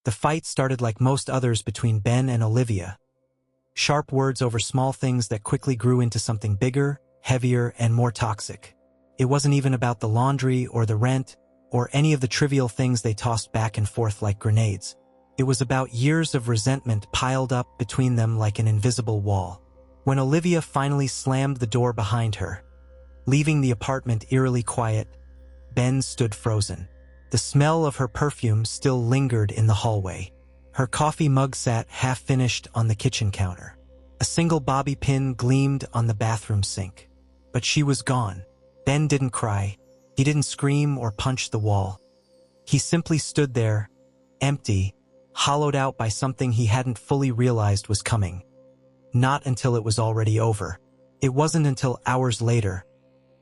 The fight started like most others between Ben and Olivia. Sharp words over small things that quickly grew into something bigger, heavier, and more toxic. It wasn't even about the laundry or the rent or any of the trivial things they tossed back and forth like grenades. It was about years of resentment piled up between them like an invisible wall. When Olivia finally slammed the door behind her, leaving the apartment eerily quiet, Ben stood frozen. The smell of her perfume still lingered in the hallway. Her coffee mug sat half-finished on the kitchen counter. A single bobby pin gleamed on the bathroom sink. But she was gone. Ben didn't cry. He didn't scream or punch the wall. He simply stood there, empty, hollowed out by something he hadn't fully realized was coming. Not until it was already over. It wasn't until hours later,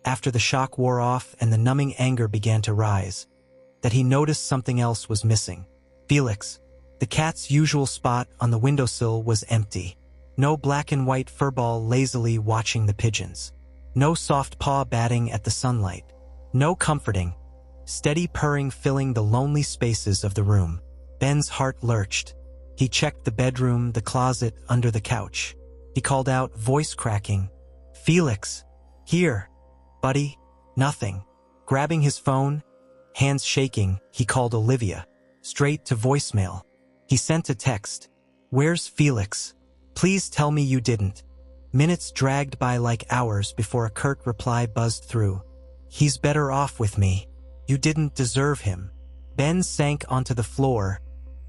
after the shock wore off and the numbing anger began to rise, that he noticed something else was missing. Felix, the cat's usual spot on the windowsill, was empty. No black and white furball lazily watching the pigeons. No soft paw batting at the sunlight. No comforting, steady purring filling the lonely spaces of the room. Ben's heart lurched. He checked the bedroom, the closet, under the couch. He called out, voice cracking, "Felix, here, buddy." Nothing. Grabbing his phone, hands shaking, he called Olivia. Straight to voicemail. He sent a text. "Where's Felix? Please tell me you didn't." Minutes dragged by like hours before a curt reply buzzed through. "He's better off with me. You didn't deserve him." Ben sank onto the floor,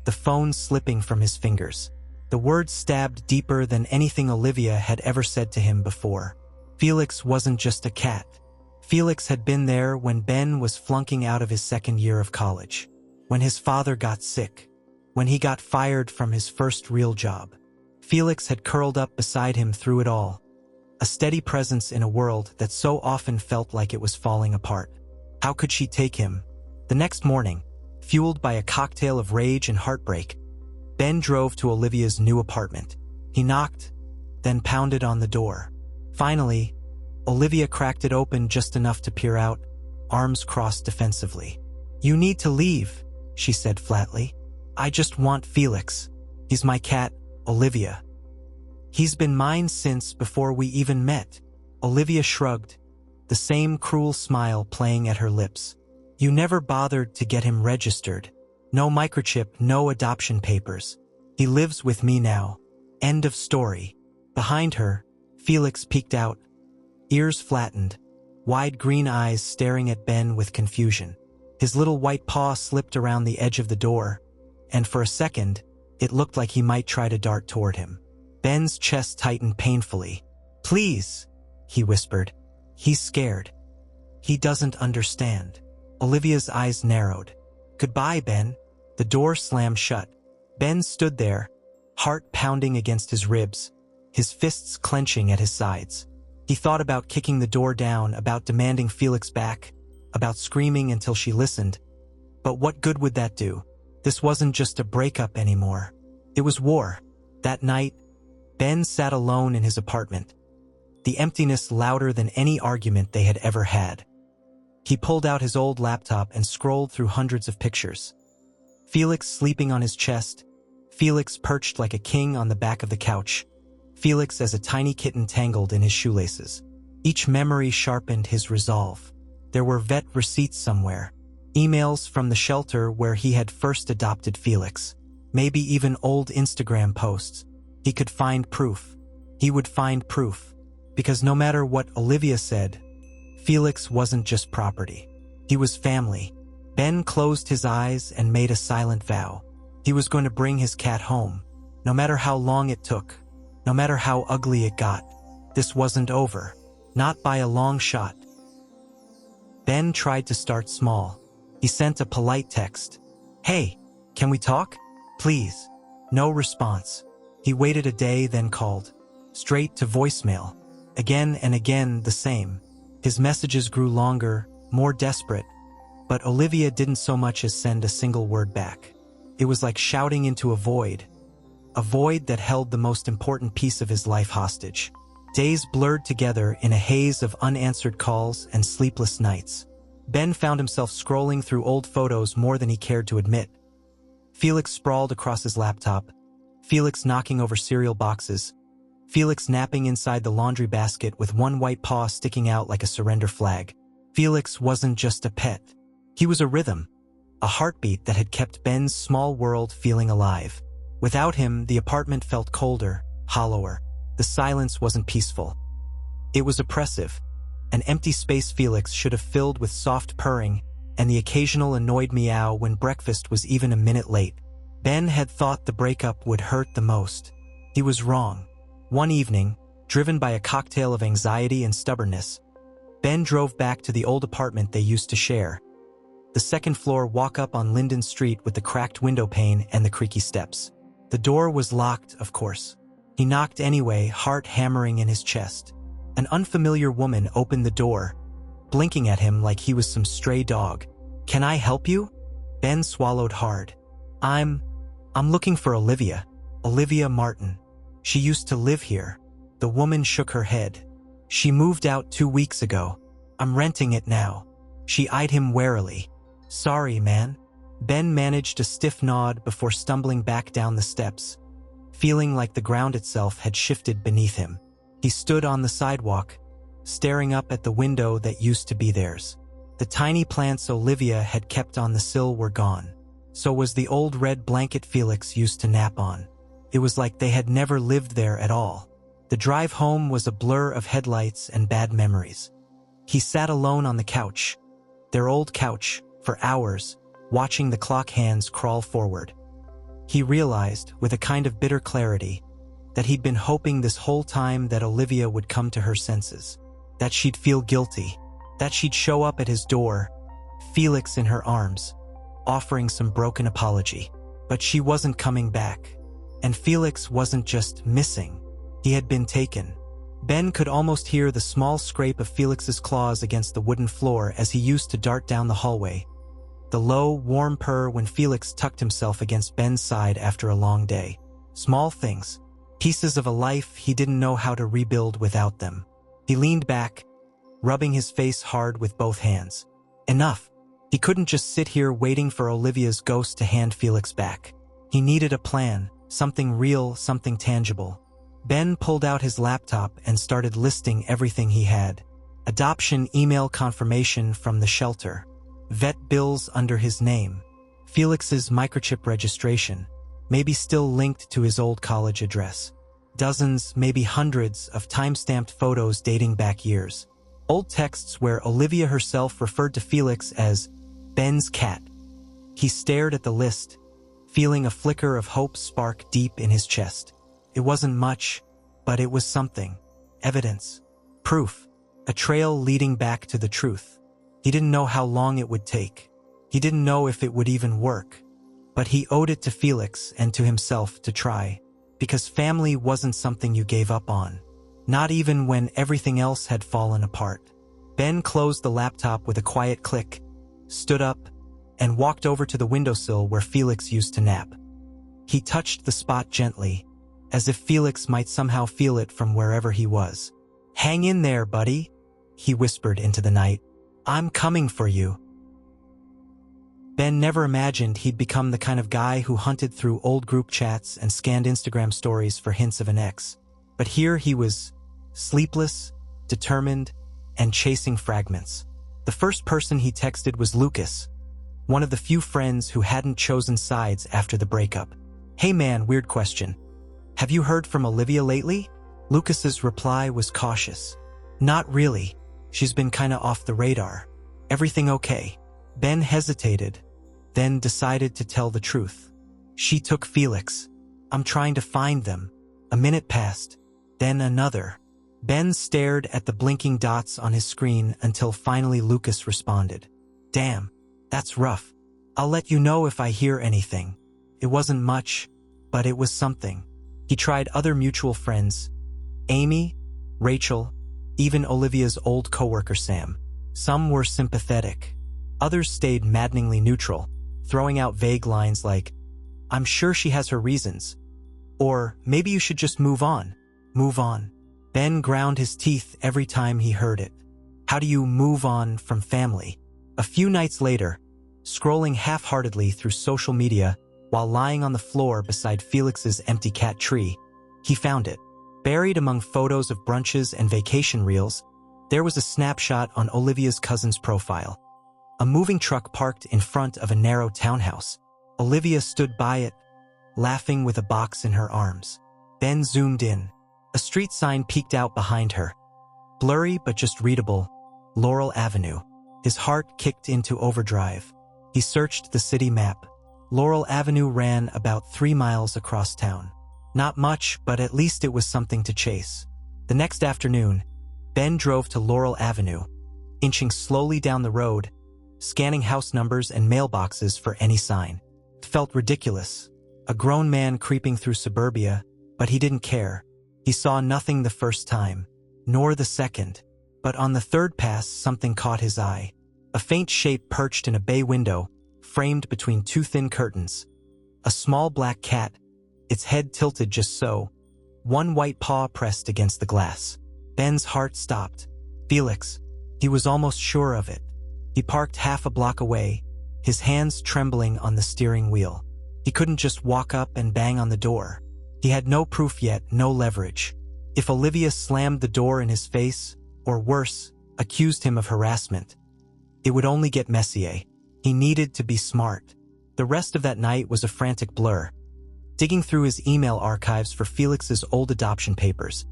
the phone slipping from his fingers. The words stabbed deeper than anything Olivia had ever said to him before. Felix wasn't just a cat. Felix had been there when Ben was flunking out of his second year of college, when his father got sick, when he got fired from his first real job. Felix had curled up beside him through it all, a steady presence in a world that so often felt like it was falling apart. How could she take him? The next morning, fueled by a cocktail of rage and heartbreak, Ben drove to Olivia's new apartment. He knocked, then pounded on the door. Finally, Olivia cracked it open just enough to peer out, arms crossed defensively. "You need to leave," she said flatly. "I just want Felix. He's my cat, Olivia. He's been mine since before we even met." Olivia shrugged, the same cruel smile playing at her lips. "You never bothered to get him registered. No microchip, no adoption papers. He lives with me now. End of story." Behind her, Felix peeked out, ears flattened, wide green eyes staring at Ben with confusion. His little white paw slipped around the edge of the door, and for a second, it looked like he might try to dart toward him. Ben's chest tightened painfully. "Please," he whispered. "He's scared. He doesn't understand." Olivia's eyes narrowed. "Goodbye, Ben." The door slammed shut. Ben stood there, heart pounding against his ribs, his fists clenching at his sides. He thought about kicking the door down, about demanding Felix back, about screaming until she listened. But what good would that do? This wasn't just a breakup anymore. It was war. That night, Ben sat alone in his apartment, the emptiness louder than any argument they had ever had. He pulled out his old laptop and scrolled through hundreds of pictures. Felix sleeping on his chest, Felix perched like a king on the back of the couch, Felix as a tiny kitten tangled in his shoelaces. Each memory sharpened his resolve. There were vet receipts somewhere, emails from the shelter where he had first adopted Felix, maybe even old Instagram posts. He could find proof. He would find proof, because no matter what Olivia said, Felix wasn't just property. He was family. Ben closed his eyes and made a silent vow. He was going to bring his cat home, no matter how long it took, no matter how ugly it got. This wasn't over. Not by a long shot. Ben tried to start small. He sent a polite text. "Hey, can we talk? Please." No response. He waited a day, then called. Straight to voicemail. Again and again the same. His messages grew longer, more desperate, but Olivia didn't so much as send a single word back. It was like shouting into a void that held the most important piece of his life hostage. Days blurred together in a haze of unanswered calls and sleepless nights. Ben found himself scrolling through old photos more than he cared to admit. Felix sprawled across his laptop, Felix knocking over cereal boxes, Felix napping inside the laundry basket with one white paw sticking out like a surrender flag. Felix wasn't just a pet. He was a rhythm, a heartbeat that had kept Ben's small world feeling alive. Without him, the apartment felt colder, hollower. The silence wasn't peaceful. It was oppressive. An empty space Felix should have filled with soft purring and the occasional annoyed meow when breakfast was even a minute late. Ben had thought the breakup would hurt the most. He was wrong. One evening, driven by a cocktail of anxiety and stubbornness, Ben drove back to the old apartment they used to share. The second-floor walk-up on Linden Street with the cracked window pane and the creaky steps. The door was locked, of course. He knocked anyway, heart hammering in his chest. An unfamiliar woman opened the door, blinking at him like he was some stray dog. "Can I help you?" Ben swallowed hard. I'm looking for Olivia. Olivia Martin. She used to live here." The woman shook her head. "She moved out 2 weeks ago. I'm renting it now." She eyed him warily. "Sorry, man." Ben managed a stiff nod before stumbling back down the steps, feeling like the ground itself had shifted beneath him. He stood on the sidewalk, staring up at the window that used to be theirs. The tiny plants Olivia had kept on the sill were gone. So was the old red blanket Felix used to nap on. It was like they had never lived there at all. The drive home was a blur of headlights and bad memories. He sat alone on the couch, their old couch, for hours, watching the clock hands crawl forward. He realized, with a kind of bitter clarity, that he'd been hoping this whole time that Olivia would come to her senses, that she'd feel guilty, that she'd show up at his door, Felix in her arms, offering some broken apology. But she wasn't coming back. And Felix wasn't just missing. He had been taken. Ben could almost hear the small scrape of Felix's claws against the wooden floor as he used to dart down the hallway. The low, warm purr when Felix tucked himself against Ben's side after a long day. Small things. Pieces of a life he didn't know how to rebuild without them. He leaned back, rubbing his face hard with both hands. Enough. He couldn't just sit here waiting for Olivia's ghost to hand Felix back. He needed a plan, something real, something tangible. Ben pulled out his laptop and started listing everything he had. Adoption email confirmation from the shelter. Vet bills under his name. Felix's microchip registration, maybe still linked to his old college address. Dozens, maybe hundreds, of time-stamped photos dating back years. Old texts where Olivia herself referred to Felix as Ben's cat. He stared at the list, feeling a flicker of hope spark deep in his chest. It wasn't much, but it was something. Evidence. Proof. A trail leading back to the truth. He didn't know how long it would take. He didn't know if it would even work. But he owed it to Felix and to himself to try. Because family wasn't something you gave up on. Not even when everything else had fallen apart. Ben closed the laptop with a quiet click, stood up, and walked over to the windowsill where Felix used to nap. He touched the spot gently, as if Felix might somehow feel it from wherever he was. "Hang in there, buddy," he whispered into the night. "I'm coming for you." Ben never imagined he'd become the kind of guy who hunted through old group chats and scanned Instagram stories for hints of an ex. But here he was, sleepless, determined, and chasing fragments. The first person he texted was Lucas, one of the few friends who hadn't chosen sides after the breakup. "Hey man, weird question. Have you heard from Olivia lately?" Lucas's reply was cautious. "Not really. She's been kinda off the radar. Everything okay?" Ben hesitated, then decided to tell the truth. "She took Felix. I'm trying to find them." A minute passed, then another. Ben stared at the blinking dots on his screen until finally Lucas responded. "Damn, that's rough. I'll let you know if I hear anything." It wasn't much, but it was something. He tried other mutual friends, Amy, Rachel, even Olivia's old coworker Sam. Some were sympathetic. Others stayed maddeningly neutral, throwing out vague lines like, "I'm sure she has her reasons," or "Maybe you should just move on." Move on. Ben ground his teeth every time he heard it. How do you move on from family? A few nights later, scrolling half-heartedly through social media, While lying on the floor beside Felix's empty cat tree, he found it. Buried among photos of brunches and vacation reels, there was a snapshot on Olivia's cousin's profile. A moving truck parked in front of a narrow townhouse. Olivia stood by it, laughing with a box in her arms. Ben zoomed in. A street sign peeked out behind her. Blurry but just readable, Laurel Avenue. His heart kicked into overdrive. He searched the city map. Laurel Avenue ran about 3 miles across town. Not much, but at least it was something to chase. The next afternoon, Ben drove to Laurel Avenue, inching slowly down the road, scanning house numbers and mailboxes for any sign. It felt ridiculous. A grown man creeping through suburbia, but he didn't care. He saw nothing the first time, nor the second. But on the third pass, something caught his eye. A faint shape perched in a bay window, framed between 2 thin curtains. A small black cat, its head tilted just so, one white paw pressed against the glass. Ben's heart stopped. Felix. He was almost sure of it. He parked half a block away, his hands trembling on the steering wheel. He couldn't just walk up and bang on the door. He had no proof yet, no leverage. If Olivia slammed the door in his face, or worse, accused him of harassment, it would only get messier. He needed to be smart. The rest of that night was a frantic blur. Digging through his email archives for Felix's old adoption papers.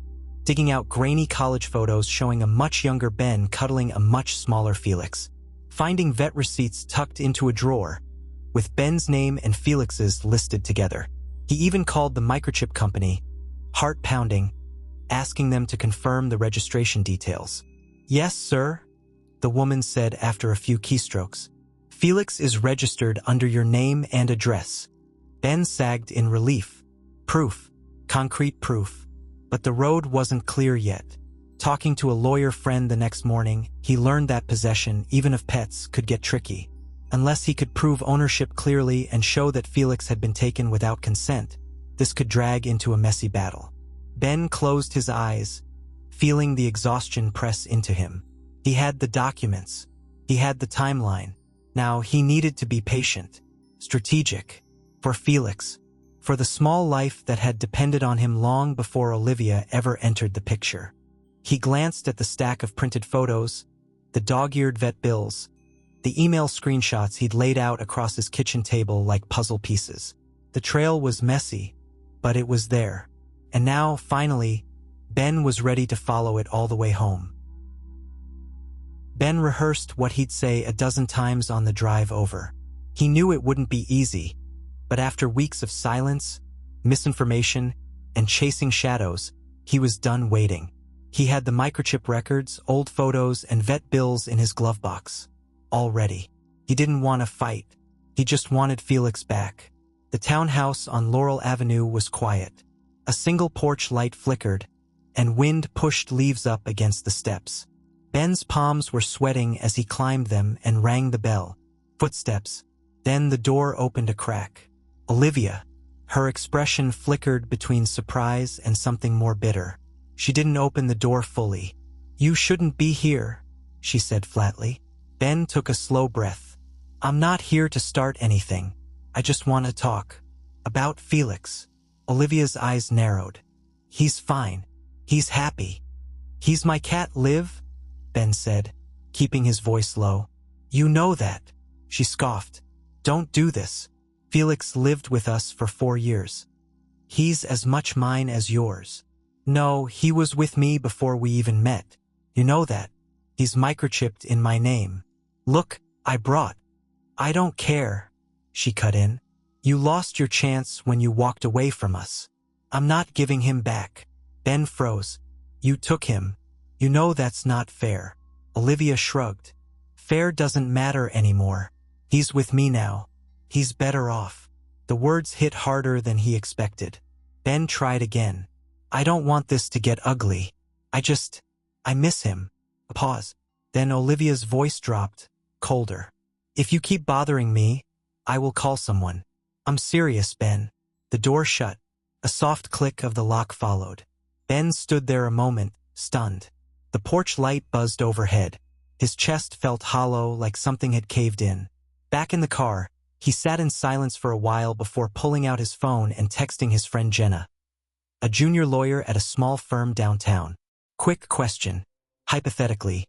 Digging out grainy college photos showing a much younger Ben cuddling a much smaller Felix. Finding vet receipts tucked into a drawer, with Ben's name and Felix's listed together. He even called the microchip company, heart pounding, asking them to confirm the registration details. "Yes, sir," the woman said after a few keystrokes. "Felix is registered under your name and address." Ben sagged in relief. Proof. Concrete proof. But the road wasn't clear yet. Talking to a lawyer friend the next morning, he learned that possession, even of pets, could get tricky. Unless he could prove ownership clearly and show that Felix had been taken without consent, this could drag into a messy battle. Ben closed his eyes, feeling the exhaustion press into him. He had the documents. He had the timeline. Now he needed to be patient, strategic, for Felix, for the small life that had depended on him long before Olivia ever entered the picture. He glanced at the stack of printed photos, the dog-eared vet bills, the email screenshots he'd laid out across his kitchen table like puzzle pieces. The trail was messy, but it was there. And now, finally, Ben was ready to follow it all the way home. Ben rehearsed what he'd say a dozen times on the drive over. He knew it wouldn't be easy, but after weeks of silence, misinformation, and chasing shadows, he was done waiting. He had the microchip records, old photos, and vet bills in his glove box. All ready. He didn't want to fight. He just wanted Felix back. The townhouse on Laurel Avenue was quiet. A single porch light flickered, and wind pushed leaves up against the steps. Ben's palms were sweating as he climbed them and rang the bell. Footsteps. Then the door opened a crack. Olivia. Her expression flickered between surprise and something more bitter. She didn't open the door fully. "You shouldn't be here," she said flatly. Ben took a slow breath. "I'm not here to start anything. I just want to talk. About Felix." Olivia's eyes narrowed. "He's fine. He's happy. He's my cat, Liv," Ben said, keeping his voice low. "You know that," she scoffed. "Don't do this. Felix lived with us for 4 years. He's as much mine as yours." "No, he was with me before we even met. You know that. He's microchipped in my name. Look, I brought." "I don't care," she cut in. "You lost your chance when you walked away from us. I'm not giving him back." Ben froze. "You took him. You know that's not fair." Olivia shrugged. "Fair doesn't matter anymore. He's with me now. He's better off." The words hit harder than he expected. Ben tried again. "I don't want this to get ugly. I miss him." A pause. Then Olivia's voice dropped, colder. "If you keep bothering me, I will call someone. I'm serious, Ben." The door shut. A soft click of the lock followed. Ben stood there a moment, stunned. The porch light buzzed overhead. His chest felt hollow, like something had caved in. Back in the car, He sat in silence for a while before pulling out his phone and texting his friend Jenna, a junior lawyer at a small firm downtown. Quick question. Hypothetically,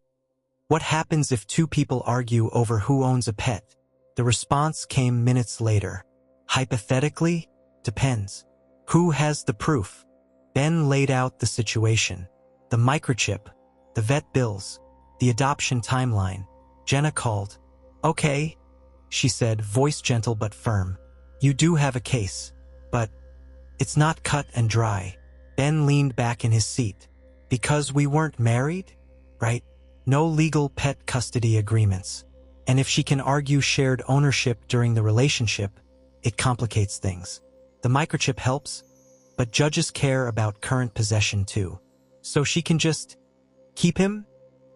what happens if two people argue over who owns a pet? The response came minutes later. Hypothetically? Depends. Who has the proof? Ben laid out the situation. The microchip, the vet bills, the adoption timeline. Jenna called. Okay, she said, voice gentle but firm. You do have a case, but it's not cut and dry. Ben leaned back in his seat. Because we weren't married? Right? No legal pet custody agreements. And if she can argue shared ownership during the relationship, it complicates things. The microchip helps, but judges care about current possession too. So she can just keep him?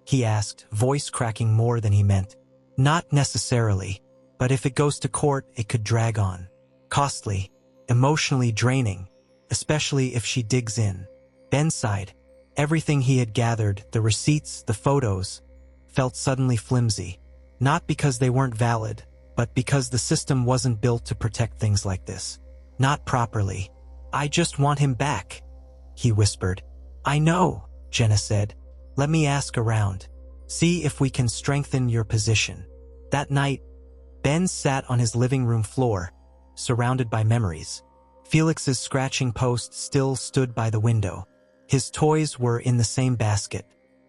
He asked, voice cracking more than he meant. Not necessarily, but if it goes to court, it could drag on. Costly, emotionally draining, especially if she digs in. Ben sighed. Everything he had gathered, the receipts, the photos, felt suddenly flimsy. Not because they weren't valid, but because the system wasn't built to protect things like this. Not properly. I just want him back, he whispered. I know, Jenna said. Let me ask around. See if we can strengthen your position. That night, Ben sat on his living room floor, surrounded by memories. Felix's scratching post still stood by the window. His toys were in the same basket.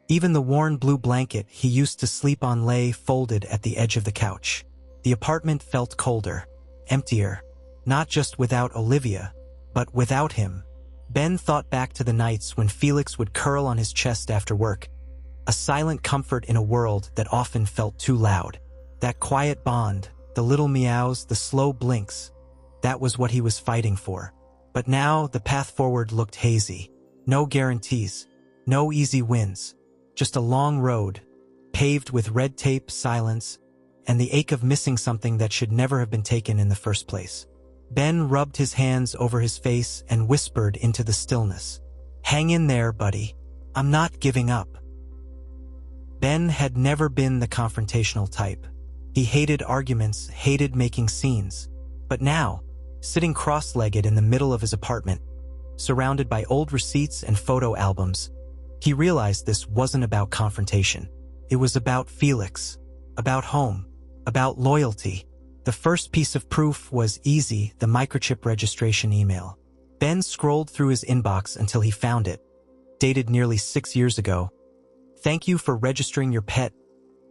Even the worn blue blanket he used to sleep on lay folded at the edge of the couch. The apartment felt colder, emptier, not just without Olivia, but without him. Ben thought back to the nights when Felix would curl on his chest after work, a silent comfort in a world that often felt too loud. That quiet bond, the little meows, the slow blinks, that was what he was fighting for. But now the path forward looked hazy. No guarantees, no easy wins, just a long road, paved with red tape, silence, and the ache of missing something that should never have been taken in the first place. Ben rubbed his hands over his face and whispered into the stillness. Hang in there, buddy. I'm not giving up. Ben had never been the confrontational type. He hated arguments, hated making scenes. But now, sitting cross-legged in the middle of his apartment, surrounded by old receipts and photo albums, he realized this wasn't about confrontation. It was about Felix, about home, about loyalty. The first piece of proof was easy, the microchip registration email. Ben scrolled through his inbox until he found it, dated nearly 6 years ago. Thank you for registering your pet,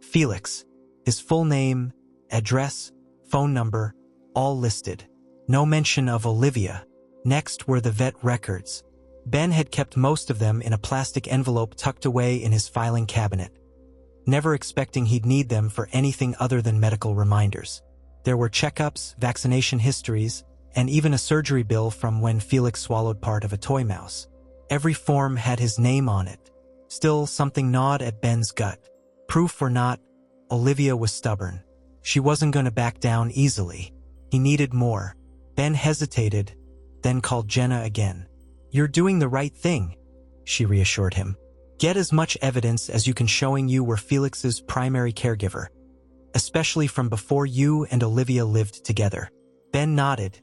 Felix. His full name, address, phone number, all listed. No mention of Olivia. Next were the vet records. Ben had kept most of them in a plastic envelope tucked away in his filing cabinet, never expecting he'd need them for anything other than medical reminders. There were checkups, vaccination histories, and even a surgery bill from when Felix swallowed part of a toy mouse. Every form had his name on it. Still, something gnawed at Ben's gut. Proof or not, Olivia was stubborn. She wasn't going to back down easily. He needed more. Ben hesitated, then called Jenna again. You're doing the right thing, she reassured him. Get as much evidence as you can showing you were Felix's primary caregiver, especially from before you and Olivia lived together. Ben nodded,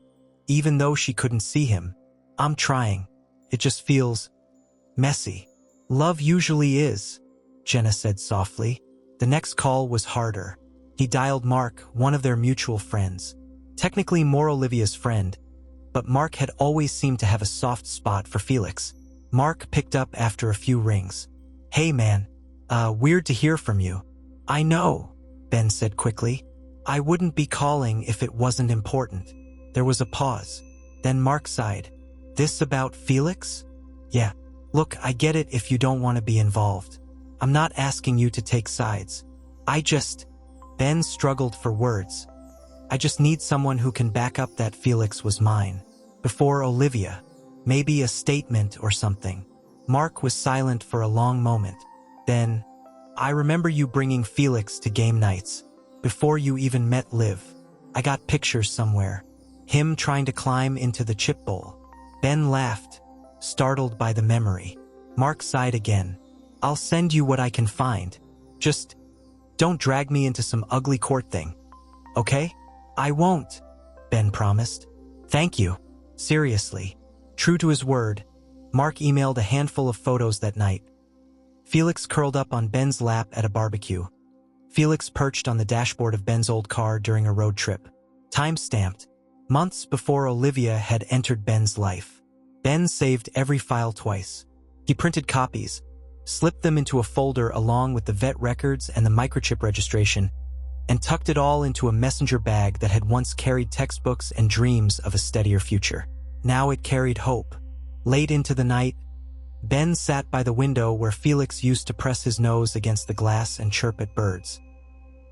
even though she couldn't see him. I'm trying. It just feels messy. Love usually is, Jenna said softly. The next call was harder. He dialed Mark, one of their mutual friends. Technically more Olivia's friend, but Mark had always seemed to have a soft spot for Felix. Mark picked up after a few rings. Hey man, weird to hear from you. I know, Ben said quickly. I wouldn't be calling if it wasn't important. There was a pause. Then Mark sighed. This about Felix? Yeah. Look, I get it if you don't want to be involved. I'm not asking you to take sides. Ben struggled for words. I just need someone who can back up that Felix was mine. Before Olivia. Maybe a statement or something. Mark was silent for a long moment. Then, I remember you bringing Felix to game nights. Before you even met Liv. I got pictures somewhere. Him trying to climb into the chip bowl. Ben laughed, startled by the memory. Mark sighed again. I'll send you what I can find. Just don't drag me into some ugly court thing. Okay? "I won't," Ben promised. "Thank you." Seriously. True to his word, Mark emailed a handful of photos that night. Felix curled up on Ben's lap at a barbecue. Felix perched on the dashboard of Ben's old car during a road trip. Time-stamped, months before Olivia had entered Ben's life. Ben saved every file twice. He printed copies, slipped them into a folder along with the vet records and the microchip registration, and tucked it all into a messenger bag that had once carried textbooks and dreams of a steadier future. Now it carried hope. Late into the night, Ben sat by the window where Felix used to press his nose against the glass and chirp at birds.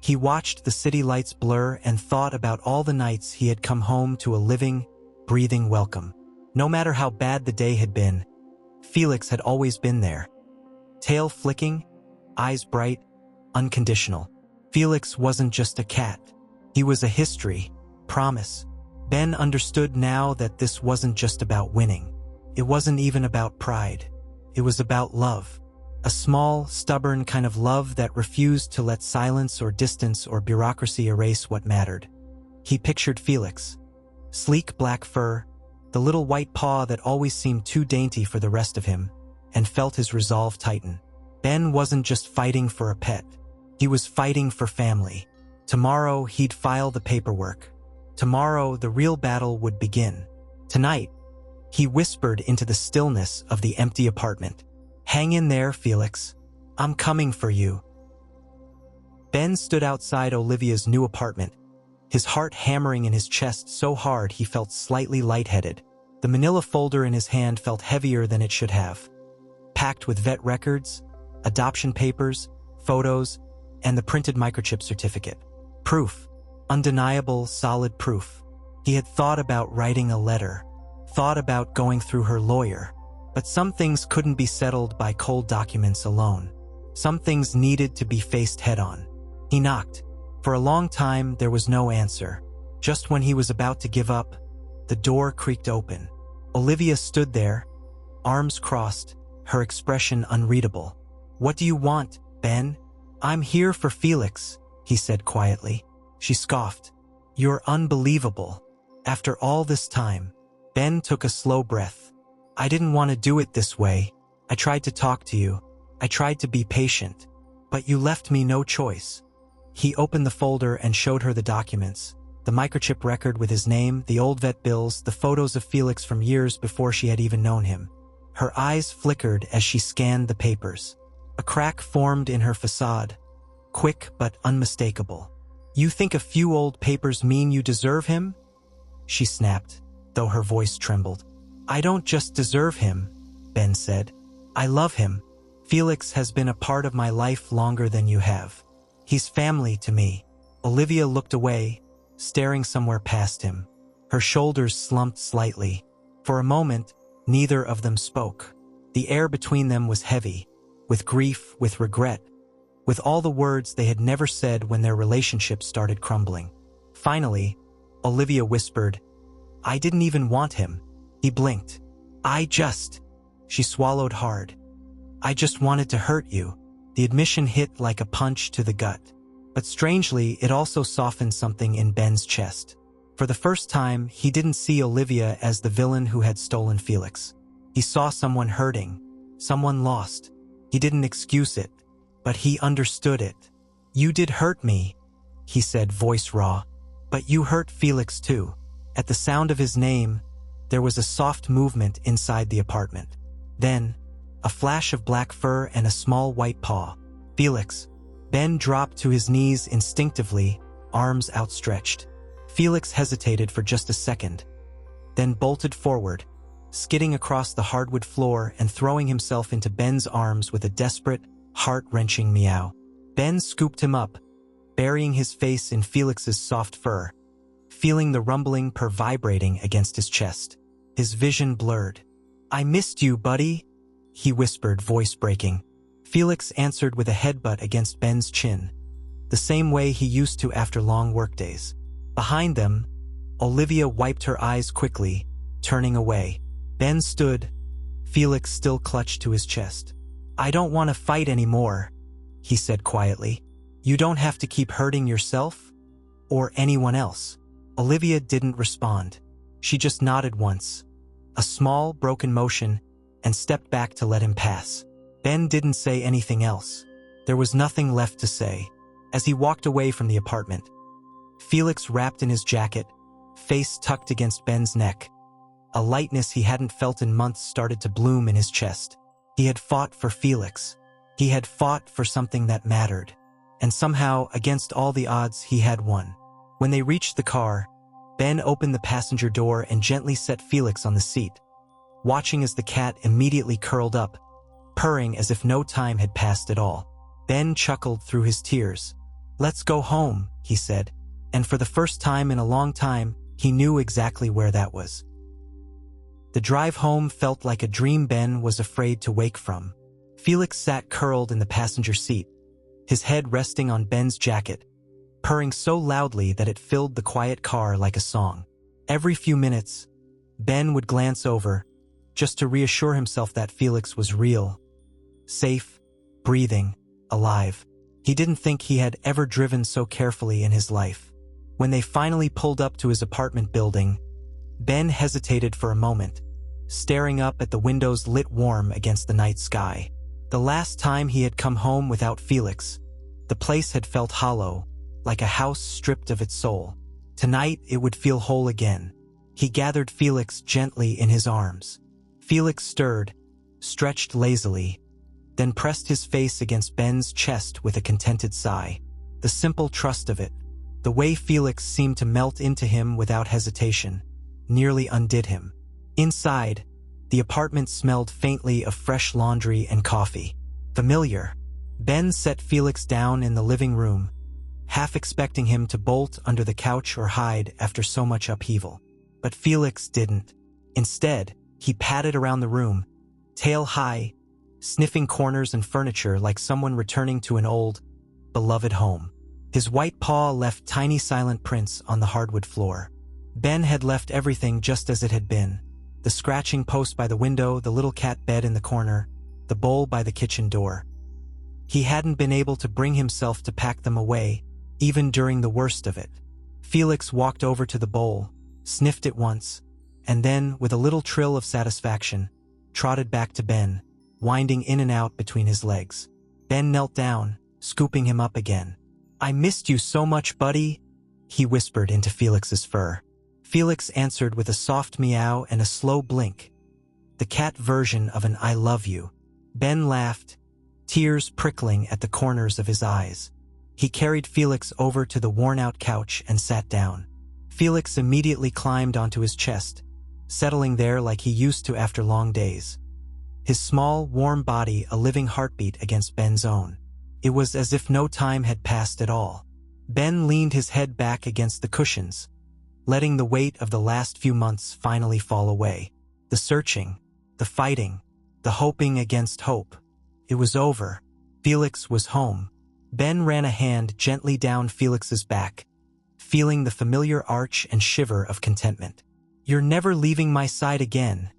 He watched the city lights blur and thought about all the nights he had come home to a living, breathing welcome. No matter how bad the day had been, Felix had always been there. Tail flicking, eyes bright, unconditional. Felix wasn't just a cat. He was a history, promise. Ben understood now that this wasn't just about winning. It wasn't even about pride. It was about love. A small, stubborn kind of love that refused to let silence or distance or bureaucracy erase what mattered. He pictured Felix. Sleek black fur, the little white paw that always seemed too dainty for the rest of him, and felt his resolve tighten. Ben wasn't just fighting for a pet. He was fighting for family. Tomorrow he'd file the paperwork. Tomorrow the real battle would begin. Tonight, he whispered into the stillness of the empty apartment. "Hang in there, Felix. I'm coming for you." Ben stood outside Olivia's new apartment, his heart hammering in his chest so hard he felt slightly lightheaded. The manila folder in his hand felt heavier than it should have. Packed with vet records, adoption papers, photos, and the printed microchip certificate. Proof. Undeniable, solid proof. He had thought about writing a letter, thought about going through her lawyer, but some things couldn't be settled by cold documents alone. Some things needed to be faced head-on. He knocked. For a long time, there was no answer. Just when he was about to give up, the door creaked open. Olivia stood there, arms crossed, her expression unreadable. "What do you want, Ben?" "I'm here for Felix," he said quietly. She scoffed. "You're unbelievable. After all this time." Ben took a slow breath. "I didn't want to do it this way. I tried to talk to you. I tried to be patient. But you left me no choice." He opened the folder and showed her the documents. The microchip record with his name, the old vet bills, the photos of Felix from years before she had even known him. Her eyes flickered as she scanned the papers. A crack formed in her facade, quick but unmistakable. "You think a few old papers mean you deserve him?" She snapped, though her voice trembled. "I don't just deserve him," Ben said. "I love him. Felix has been a part of my life longer than you have. He's family to me." Olivia looked away, staring somewhere past him. Her shoulders slumped slightly. For a moment, neither of them spoke. The air between them was heavy, with grief, with regret, with all the words they had never said when their relationship started crumbling. Finally, Olivia whispered, "I didn't even want him." He blinked. She swallowed hard. "I just wanted to hurt you." The admission hit like a punch to the gut. But strangely, it also softened something in Ben's chest. For the first time, he didn't see Olivia as the villain who had stolen Felix. He saw someone hurting, someone lost. He didn't excuse it, but he understood it. "You did hurt me," he said, voice raw. "But you hurt Felix too." At the sound of his name, there was a soft movement inside the apartment. Then, a flash of black fur and a small white paw. "Felix." Ben dropped to his knees instinctively, arms outstretched. Felix hesitated for just a second, then bolted forward, skidding across the hardwood floor and throwing himself into Ben's arms with a desperate, heart-wrenching meow. Ben scooped him up, burying his face in Felix's soft fur, feeling the rumbling vibrating against his chest. His vision blurred. "I missed you, buddy," he whispered, voice breaking. Felix answered with a headbutt against Ben's chin, the same way he used to after long workdays. Behind them, Olivia wiped her eyes quickly, turning away. Ben stood, Felix still clutched to his chest. "I don't want to fight anymore," he said quietly. "You don't have to keep hurting yourself or anyone else." Olivia didn't respond. She just nodded once, a small, broken motion, and stepped back to let him pass. Ben didn't say anything else. There was nothing left to say. As he walked away from the apartment, Felix wrapped in his jacket, face tucked against Ben's neck. A lightness he hadn't felt in months started to bloom in his chest. He had fought for Felix. He had fought for something that mattered. And somehow, against all the odds, he had won. When they reached the car, Ben opened the passenger door and gently set Felix on the seat, watching as the cat immediately curled up, purring as if no time had passed at all. Ben chuckled through his tears. "Let's go home," he said, and for the first time in a long time, he knew exactly where that was. The drive home felt like a dream Ben was afraid to wake from. Felix sat curled in the passenger seat, his head resting on Ben's jacket, purring so loudly that it filled the quiet car like a song. Every few minutes, Ben would glance over, just to reassure himself that Felix was real, safe, breathing, alive. He didn't think he had ever driven so carefully in his life. When they finally pulled up to his apartment building, Ben hesitated for a moment, staring up at the windows lit warm against the night sky. The last time he had come home without Felix, the place had felt hollow, like a house stripped of its soul. Tonight it would feel whole again. He gathered Felix gently in his arms. Felix stirred, stretched lazily, then pressed his face against Ben's chest with a contented sigh. The simple trust of it, the way Felix seemed to melt into him without hesitation, nearly undid him. Inside, the apartment smelled faintly of fresh laundry and coffee. Familiar. Ben set Felix down in the living room, half expecting him to bolt under the couch or hide after so much upheaval. But Felix didn't. Instead, he padded around the room, tail high, sniffing corners and furniture like someone returning to an old, beloved home. His white paw left tiny silent prints on the hardwood floor. Ben had left everything just as it had been. The scratching post by the window, the little cat bed in the corner, the bowl by the kitchen door. He hadn't been able to bring himself to pack them away, even during the worst of it. Felix walked over to the bowl, sniffed it once, and then, with a little trill of satisfaction, trotted back to Ben, winding in and out between his legs. Ben knelt down, scooping him up again. "I missed you so much, buddy," he whispered into Felix's fur. Felix answered with a soft meow and a slow blink, the cat version of an "I love you." Ben laughed, tears prickling at the corners of his eyes. He carried Felix over to the worn-out couch and sat down. Felix immediately climbed onto his chest, settling there like he used to after long days. His small, warm body a living heartbeat against Ben's own. It was as if no time had passed at all. Ben leaned his head back against the cushions, letting the weight of the last few months finally fall away. The searching, the fighting, the hoping against hope. It was over. Felix was home. Ben ran a hand gently down Felix's back, feeling the familiar arch and shiver of contentment. "You're never leaving my side again,"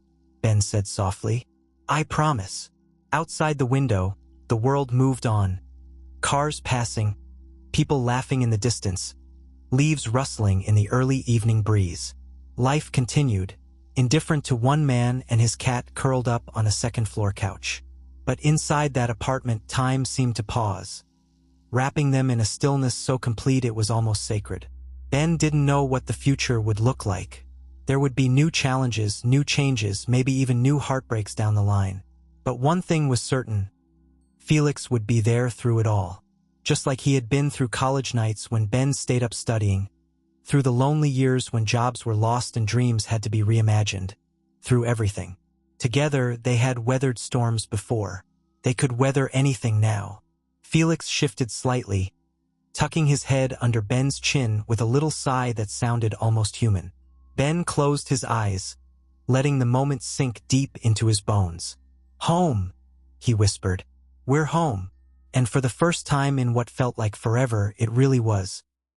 Ben said softly. "I promise." Outside the window, the world moved on. Cars passing, people laughing in the distance, leaves rustling in the early evening breeze. Life continued, indifferent to one man and his cat curled up on a second-floor couch. But inside that apartment, time seemed to pause, wrapping them in a stillness so complete it was almost sacred. Ben didn't know what the future would look like. There would be new challenges, new changes, maybe even new heartbreaks down the line. But one thing was certain. Felix would be there through it all. Just like he had been through college nights when Ben stayed up studying, through the lonely years when jobs were lost and dreams had to be reimagined, through everything. Together, they had weathered storms before. They could weather anything now. Felix shifted slightly, tucking his head under Ben's chin with a little sigh that sounded almost human. Ben closed his eyes, letting the moment sink deep into his bones. "Home," he whispered. "We're home." And for the first time in what felt like forever, it really was.